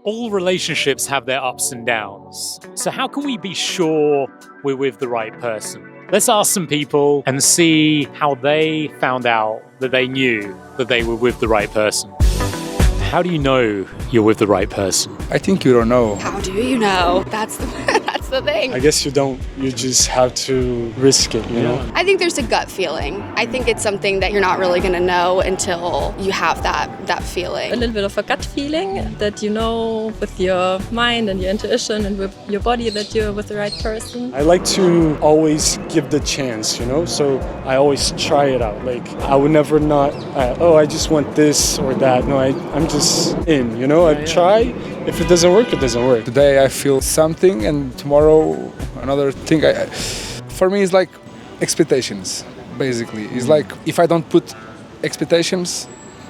All relationships have their ups and downs. So how can we be sure we're with the right person? Let's ask some people and see how they found out that they knew that they were with the right person. How do you know you're with the right person? I think you don't know. How do you know? That's the thing. I guess you don't. You just have to risk it, you know? I think there's a gut feeling. I think it's something that you're not really going to know until you have that feeling. A little bit of a gut feeling that you know with your mind and your intuition and with your body that you're with the right person. I like to always give the chance, you know? So I always try it out. Like, I would never not, I just want this or that. No, I'm just in, you know? I try. If it doesn't work, it doesn't work. Today I feel something and tomorrow another thing. For me, it's like expectations, basically. It's like if I don't put expectations,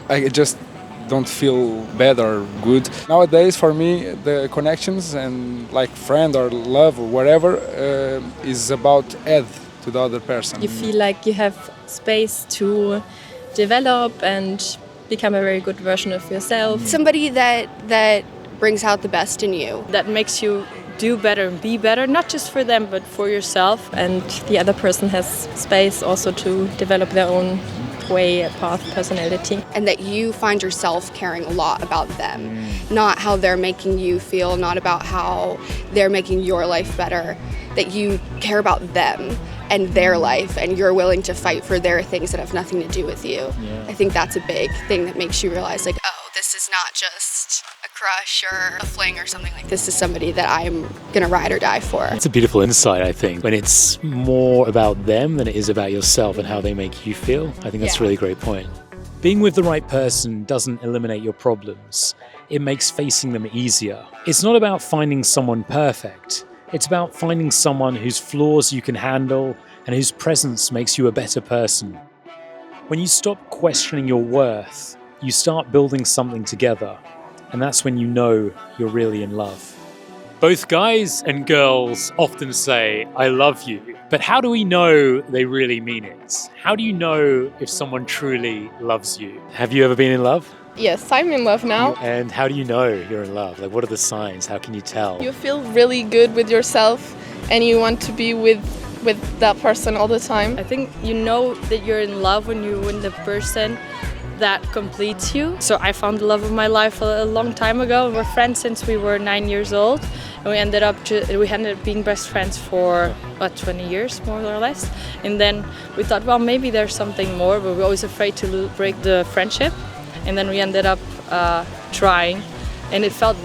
I just don't feel bad or good. Nowadays, for me, the connections and like friend or love or whatever is about add to the other person. You feel like you have space to develop and become a very good version of yourself. Somebody that brings out the best in you. That makes you do better and be better, not just for them, but for yourself. And the other person has space also to develop their own way, path, personality. And that you find yourself caring a lot about them. Not how they're making you feel, not about how they're making your life better. That you care about them and their life, and you're willing to fight for their things that have nothing to do with you. Yeah. I think that's a big thing that makes you realize, like, oh, this is not just a crush or a fling or something like this. Is somebody that I'm gonna ride or die for. It's a beautiful insight, I think, when it's more about them than it is about yourself and how they make you feel. I think that's a really great point. Being with the right person doesn't eliminate your problems. It makes facing them easier. It's not about finding someone perfect. It's about finding someone whose flaws you can handle and whose presence makes you a better person. When you stop questioning your worth, you start building something together, and that's when you know you're really in love. Both guys and girls often say, "I love you," but how do we know they really mean it? How do you know if someone truly loves you? Have you ever been in love? Yes, I'm in love now. And how do you know you're in love? Like, what are the signs? How can you tell? You feel really good with yourself and you want to be with that person all the time. I think you know that you're in love when you're with the person that completes you. So I found the love of my life a long time ago. We're friends since we were 9 years old, and we ended up being best friends for 20 years more or less. And then we thought, well, maybe there's something more, but we're always afraid to break the friendship. And then we ended up trying, and it felt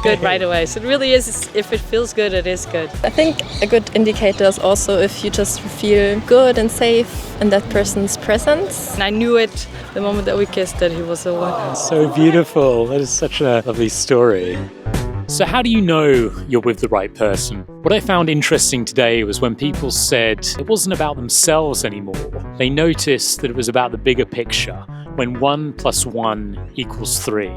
good right away. So it really is, if it feels good, it is good. I think a good indicator is also if you just feel good and safe in that person's presence. And I knew it the moment that we kissed that he was the one. So beautiful. That is such a lovely story. So how do you know you're with the right person? What I found interesting today was when people said it wasn't about themselves anymore. They noticed that it was about the bigger picture, when 1 + 1 = 3.